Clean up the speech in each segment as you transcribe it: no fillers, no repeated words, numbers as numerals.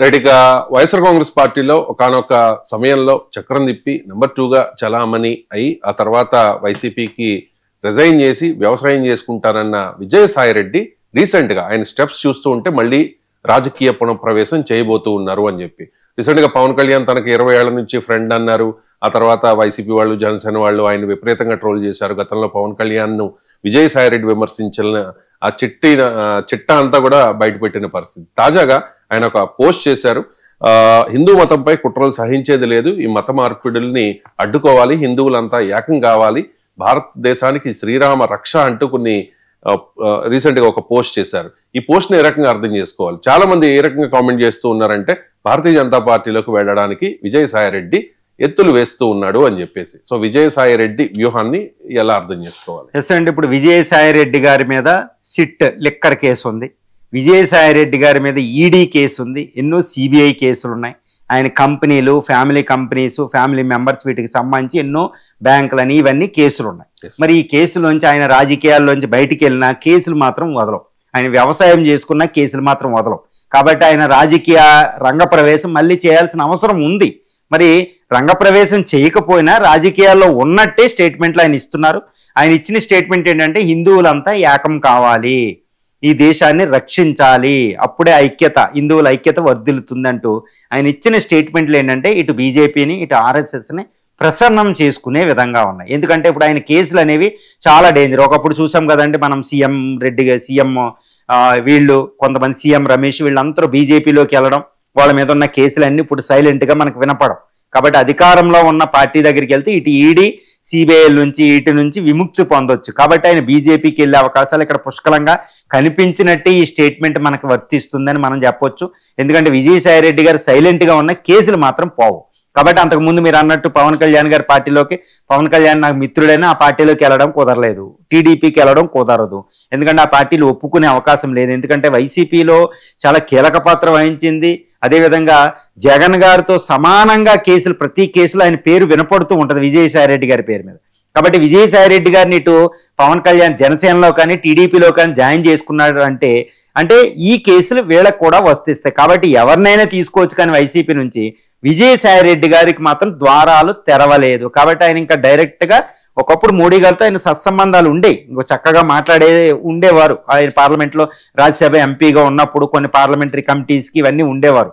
Right. ఇక వైఎస్ఆర్ కాంగ్రెస్ పార్టీలో ఒకానొక సమయంలో చక్రం తిప్పి నెంబర్ 2గా చలామణి అయి ఆ తర్వాత వైసీపీకి రిజైన్ చేసి వ్యవసాయం చేసుకుంటారన్న విజయసాయిరెడ్డి రీసెంట్ గా ఆయన స్టెప్స్ చూస్తూ ఉంటే మళ్ళీ రాజకీయ పునఃప్రవేశం చేయబోతూ ఉన్నారు అని చెప్పి రీసెంట్ గా పవన్ కళ్యాణ్ తనకి 20 ఏళ్ల నుంచి ఫ్రెండ్ అన్నారు. ఆ తర్వాత వైసీపీ వాళ్ళు జనసేన వాళ్ళు ఆయన విపరీతంగా ట్రోల్ చేశారు. గతంలో పవన్ కళ్యాణ్ ను విజయసాయిరెడ్డి విమర్శించిన ఆ చిట్టా అంతా కూడా బయటపెట్టిన పరిస్థితి. తాజాగా ఆయన ఒక పోస్ట్ చేశారు. హిందూ మతంపై కుట్రలు సహించేది లేదు, ఈ మత మార్పిడుల్ని అడ్డుకోవాలి, హిందువులంతా ఏకం కావాలి, భారతదేశానికి శ్రీరామ రక్ష అంటూ కొన్ని రీసెంట్ గా ఒక పోస్ట్ చేశారు. ఈ పోస్ట్ ని ఏ రకంగా అర్థం చేసుకోవాలి? చాలా మంది ఏ రకంగా కామెంట్ చేస్తూ ఉన్నారంటే భారతీయ జనతా పార్టీలోకి వెళ్ళడానికి విజయసాయిరెడ్డి ఎత్తులు వేస్తూ ఉన్నాడు అని చెప్పేసి. సో విజయసాయిరెడ్డి వ్యూహాన్ని ఎలా అర్థం చేసుకోవాలి? ఎస్ అండి, ఇప్పుడు విజయసాయిరెడ్డి గారి మీద సిట్ లిక్కర్ కేసు ఉంది, విజయసాయిరెడ్డి గారి మీద ఈడీ కేసు ఉంది, ఎన్నో సిబిఐ కేసులు ఉన్నాయి. ఆయన కంపెనీలు, ఫ్యామిలీ కంపెనీస్, ఫ్యామిలీ మెంబర్స్ వీటికి సంబంధించి ఎన్నో బ్యాంకులని ఇవన్నీ కేసులు ఉన్నాయి. మరి ఈ కేసులోంచి ఆయన రాజకీయాల్లోంచి బయటికి వెళ్ళిన కేసులు మాత్రం వదలవు, ఆయన వ్యవసాయం చేసుకున్న కేసులు మాత్రం వదలవు. కాబట్టి ఆయన రాజకీయ రంగప్రవేశం మళ్ళీ చేయాల్సిన అవసరం ఉంది. మరి రంగప్రవేశం చేయకపోయినా రాజకీయాల్లో ఉన్నట్టే స్టేట్మెంట్లు ఆయన ఇస్తున్నారు. ఆయన ఇచ్చిన స్టేట్మెంట్ ఏంటంటే హిందువులంతా ఏకం కావాలి, ఈ దేశాన్ని రక్షించాలి, అప్పుడే ఐక్యత, హిందువుల ఐక్యత వర్ధిల్లుతుందంటూ ఆయన ఇచ్చిన స్టేట్మెంట్లు ఏంటంటే ఇటు బీజేపీని ఇటు ఆర్ఎస్ఎస్ని ప్రసన్నం చేసుకునే విధంగా ఉన్నాయి. ఎందుకంటే ఇప్పుడు ఆయన కేసులు అనేవి చాలా డేంజర్. ఒకప్పుడు చూసాం కదండి మనం, సీఎం రెడ్డి గారు, సీఎం వీళ్ళు కొంతమంది, సీఎం రమేష్, వీళ్ళందరూ బీజేపీలోకి వెళ్ళడం, వాళ్ళ మీద ఉన్న కేసులన్నీ ఇప్పుడు సైలెంట్గా మనకు వినపడం. కాబట్టి అధికారంలో ఉన్న పార్టీ దగ్గరికి వెళ్తే ఇటు ఈడీ సిబిఐ నుంచి ఇటు నుంచి విముక్తి పొందొచ్చు. కాబట్టి ఆయన బీజేపీకి వెళ్ళే అవకాశాలు ఇక్కడ పుష్కలంగా కనిపించినట్టే ఈ స్టేట్మెంట్ మనకు వర్తిస్తుందని మనం చెప్పొచ్చు. ఎందుకంటే విజయసాయిరెడ్డి గారు సైలెంట్గా ఉన్న కేసులు మాత్రం పోవు. కాబట్టి అంతకుముందు మీరు అన్నట్టు పవన్ కళ్యాణ్ గారి పార్టీలోకి, పవన్ కళ్యాణ్ నాకు మిత్రుడైనా ఆ పార్టీలోకి వెళ్ళడం కుదరలేదు, టీడీపీకి వెళ్ళడం కుదరదు, ఎందుకంటే ఆ పార్టీలు ఒప్పుకునే అవకాశం లేదు. ఎందుకంటే వైసీపీలో చాలా కీలక పాత్ర వహించింది. అదేవిధంగా జగన్ గారితో సమానంగా కేసులు, ప్రతి కేసులో ఆయన పేరు వినపడుతూ ఉంటుంది విజయసాయిరెడ్డి గారి పేరు మీద. కాబట్టి విజయసాయిరెడ్డి గారిని ఇటు పవన్ కళ్యాణ్ జనసేనలో కానీ టీడీపీలో కానీ జాయిన్ చేసుకున్నాడు అంటే ఈ కేసులు వీళ్ళకు కూడా వర్తిస్తాయి. కాబట్టి ఎవరినైనా తీసుకోవచ్చు, కానీ వైసీపీ నుంచి విజయసాయిరెడ్డి గారికి మాత్రం ద్వారాలు తెరవలేదు. కాబట్టి ఆయన ఇంకా డైరెక్ట్గా, ఒకప్పుడు మోడీ గారితో ఆయన సత్సంబంధాలు ఉండేవి, ఇంకో చక్కగా ఉండేవారు. ఆయన పార్లమెంట్లో రాజ్యసభ ఎంపీగా ఉన్నప్పుడు కొన్ని పార్లమెంటరీ కమిటీస్కి ఇవన్నీ ఉండేవారు.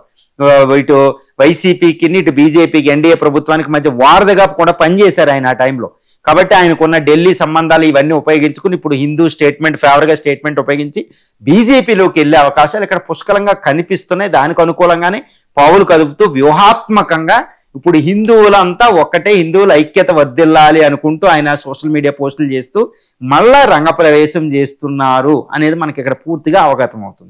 ఇటు వైసీపీకి ఇటు బీజేపీకి, ఎన్డీఏ ప్రభుత్వానికి మధ్య వారధిగా కూడా పనిచేశారు ఆయన ఆ టైంలో. కాబట్టి ఆయనకున్న ఢిల్లీ సంబంధాలు ఇవన్నీ ఉపయోగించుకుని ఇప్పుడు హిందూ స్టేట్మెంట్, ఫేవర్గా స్టేట్మెంట్ ఉపయోగించి బీజేపీలోకి వెళ్ళే అవకాశాలు ఇక్కడ పుష్కలంగా కనిపిస్తున్నాయి. దానికి అనుకూలంగానే పావులు కదుపుతూ వ్యూహాత్మకంగా ఇప్పుడు హిందువులంతా ఒక్కటే, హిందువుల ఐక్యత వర్ధిల్లాలి అనుకుంటూ ఆయన సోషల్ మీడియా పోస్టులు చేస్తూ మళ్ళా రంగప్రవేశం చేస్తున్నారు అనేది మనకి ఇక్కడ పూర్తిగా అవగతం అవుతుంది.